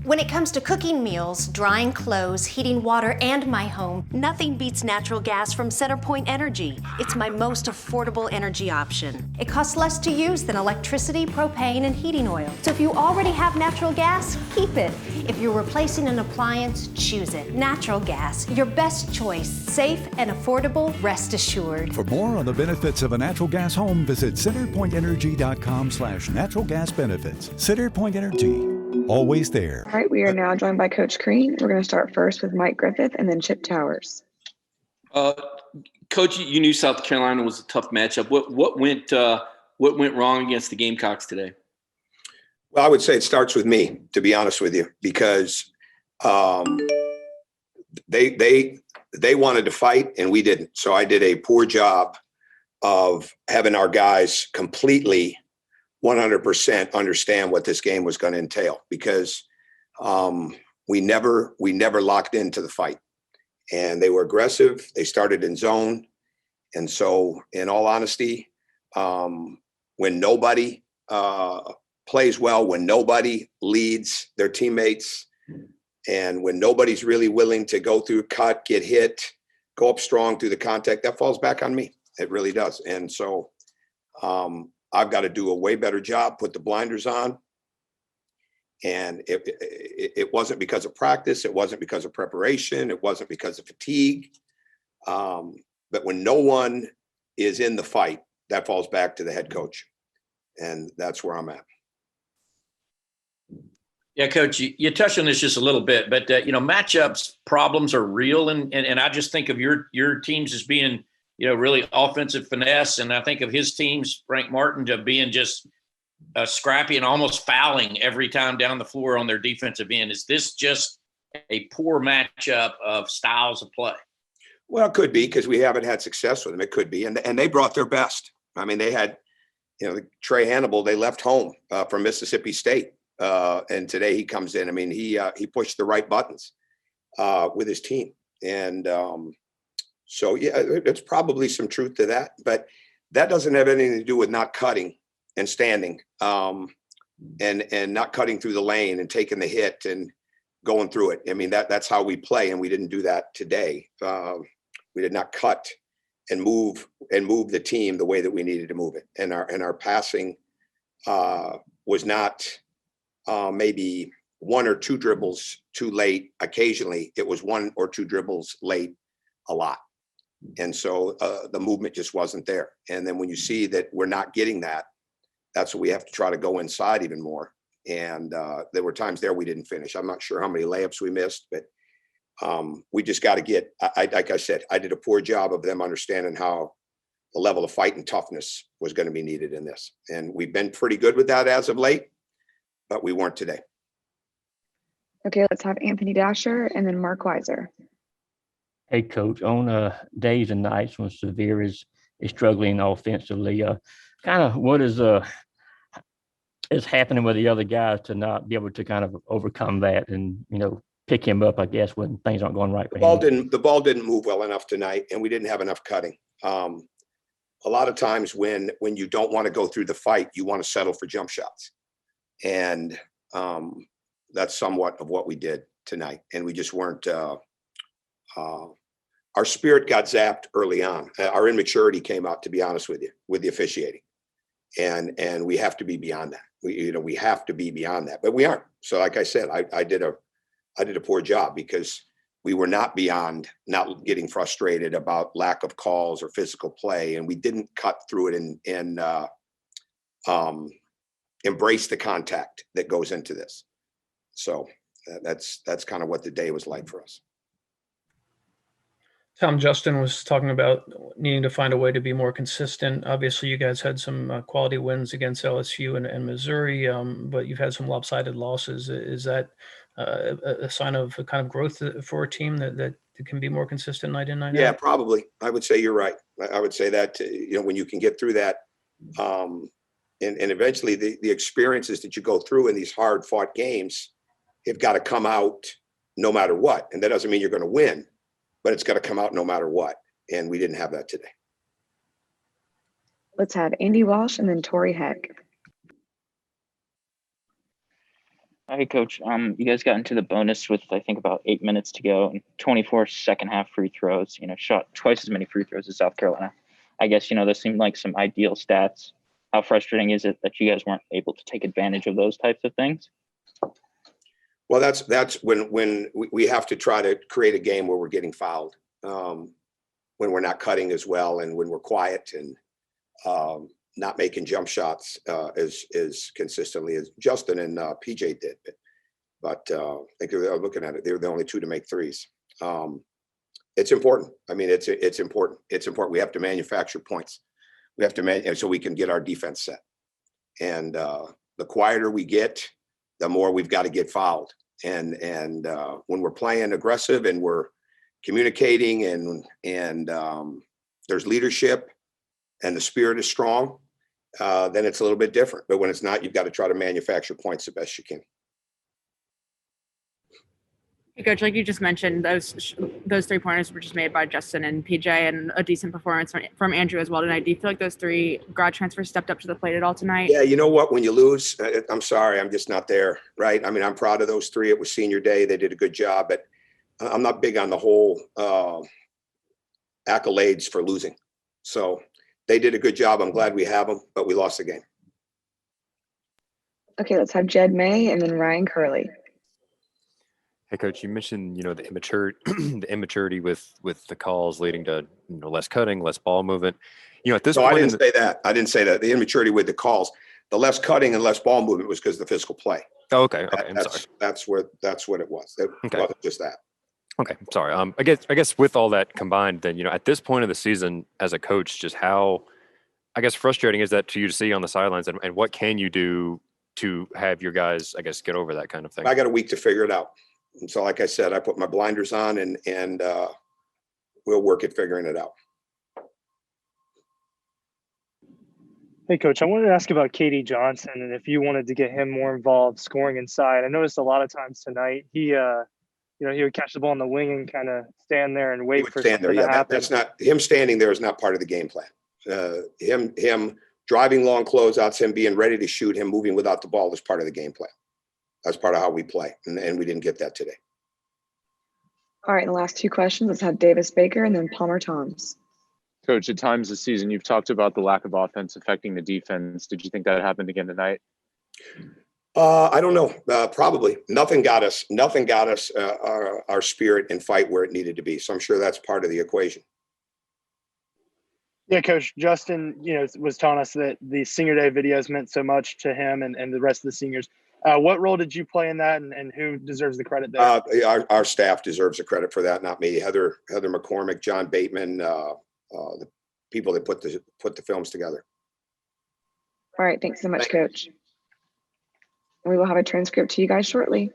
When it comes to cooking meals, drying clothes, heating water, and my home, nothing beats natural gas from CenterPoint Energy. It's my most affordable energy option. It costs less to use than electricity, propane, and heating oil. So if you already have natural gas, keep it. If you're replacing an appliance, choose it. Natural gas, your best choice. Safe and affordable, rest assured. For more on the benefits of a natural gas home, visit centerpointenergy.com/natural gas benefits. CenterPoint Energy, always there. All right, we are now joined by Coach Crean. We're going to start first with Mike Griffith and then Chip Towers. Coach, you knew South Carolina was a tough matchup. What went wrong against the Gamecocks today? Well, I would say it starts with me, to be honest with you, because they wanted to fight and we didn't. So I did a poor job of having our guys completely 100% understand what this game was going to entail, because we never locked into the fight, and they were aggressive. They started in zone. And so in all honesty, when nobody plays well, when nobody leads their teammates, and when nobody's really willing to go through, cut, get hit, go up strong through the contact, that falls back on me. It really does. And so I've got to do a way better job, put the blinders on. And it wasn't because of practice. It wasn't because of preparation. It wasn't because of fatigue. But when no one is in the fight, that falls back to the head coach. And that's where I'm at. Yeah, Coach, you touched on this just a little bit, but, matchups problems are real. And I just think of your teams as being, really offensive finesse. And I think of his teams, Frank Martin, to being just scrappy and almost fouling every time down the floor on their defensive end. Is this just a poor matchup of styles of play? Well, it could be, because we haven't had success with them. It could be. And they brought their best. I mean, they had, Trey Hannibal, they left home from Mississippi State. And today he comes in. I mean, he pushed the right buttons with his team. And so, yeah, there's probably some truth to that. But that doesn't have anything to do with not cutting and standing and not cutting through the lane and taking the hit and going through it. I mean, that's how we play. And we didn't do that today. We did not cut and move the team the way that we needed to move it. And our passing was not maybe one or two dribbles too late. Occasionally it was one or two dribbles late a lot. And so the movement just wasn't there. And then when you see that we're not getting that, that's what we have to try to go inside even more. And there were times there we didn't finish. I'm not sure how many layups we missed, but we just got to get, like I said, I did a poor job of them understanding how the level of fight and toughness was going to be needed in this. And we've been pretty good with that as of late, but we weren't today. Okay, let's have Anthony Dasher and then Mark Weiser. Hey, Coach, on days and nights when Sevier is struggling offensively, kind of what is happening with the other guys to not be able to kind of overcome that and, pick him up, I guess, when things aren't going right for him? The ball didn't move well enough tonight, and we didn't have enough cutting. A lot of times when you don't want to go through the fight, you want to settle for jump shots. And that's somewhat of what we did tonight. And we just weren't, our spirit got zapped early on. Our immaturity came out, to be honest with you, with the officiating. And we have to be beyond that. We have to be beyond that, but we aren't. So like I said, I did a poor job, because we were not beyond not getting frustrated about lack of calls or physical play. And we didn't cut through it and embrace the contact that goes into this. So that's kind of what the day was like for us. Tom, Justin was talking about needing to find a way to be more consistent. Obviously, you guys had some quality wins against LSU and Missouri, but you've had some lopsided losses. Is that a sign of a kind of growth for a team that can be more consistent night in, night out? Yeah, probably. I would say you're right. I would say that, when you can get through that, and eventually the experiences that you go through in these hard fought games, have got to come out no matter what. And that doesn't mean you're going to win, but it's got to come out no matter what. And we didn't have that today. Let's have Andy Walsh and then Tori Heck. Hi, Coach. You guys got into the bonus with, I think, about 8 minutes to go and 24 second half free throws. Shot twice as many free throws as South Carolina. I guess, those seemed like some ideal stats. How frustrating is it that you guys weren't able to take advantage of those types of things? Well, that's when we have to try to create a game where we're getting fouled, when we're not cutting as well, and when we're quiet and not making jump shots as consistently as Justin and PJ did. But I think they're looking at it. They're the only two to make threes. It's important. I mean, it's important. It's important. We have to manufacture points. We have to so we can get our defense set. And the quieter we get, the more we've got to get fouled. And when we're playing aggressive and we're communicating and there's leadership and the spirit is strong, then it's a little bit different. But when it's not, you've got to try to manufacture points the best you can. Hey, Coach, like you just mentioned, those 3-pointers were just made by Justin and PJ, and a decent performance from Andrew as well tonight. Do you feel like those 3 grad transfers stepped up to the plate at all tonight? Yeah, you know what? When you lose, I'm sorry, I'm just not there, right? I mean, I'm proud of those 3. It was senior day. They did a good job, but I'm not big on the whole accolades for losing. So they did a good job. I'm glad we have them, but we lost the game. Okay, let's have Jed May and then Ryan Curley. Hey, Coach, you mentioned, the immaturity with the calls leading to, less cutting, less ball movement. At this point, I didn't say that. I didn't say that. The immaturity with the calls, the less cutting and less ball movement was because of the physical play. Oh, okay. I'm sorry. That's what it was. It wasn't just that. Okay. Sorry. I guess with all that combined, then, at this point of the season as a coach, just how, I guess, frustrating is that to you to see on the sidelines, and what can you do to have your guys, I guess, get over that kind of thing? I got a week to figure it out. And so, like I said, I put my blinders on and we'll work at figuring it out. Hey, Coach, I wanted to ask about Katie Johnson and if you wanted to get him more involved scoring inside. I noticed a lot of times tonight he would catch the ball on the wing and kind of stand there and wait for something to happen. That's not him standing there is not part of the game plan. Him driving long closeouts, him being ready to shoot, him moving without the ball is part of the game plan. That's part of how we play, and we didn't get that today. All right, the last 2 questions. Let's have Davis Baker and then Palmer Toms. Coach, at times this season, you've talked about the lack of offense affecting the defense. Did you think that happened again tonight? I don't know. Probably nothing got us. Our spirit and fight where it needed to be. So I'm sure that's part of the equation. Yeah, Coach, Justin, was telling us that the senior day videos meant so much to him and the rest of the seniors. What role did you play in that, and who deserves the credit there? Our staff deserves the credit for that, not me. Heather McCormick, John Bateman, the people that put the films together. All right, thanks so much, Coach. We will have a transcript to you guys shortly.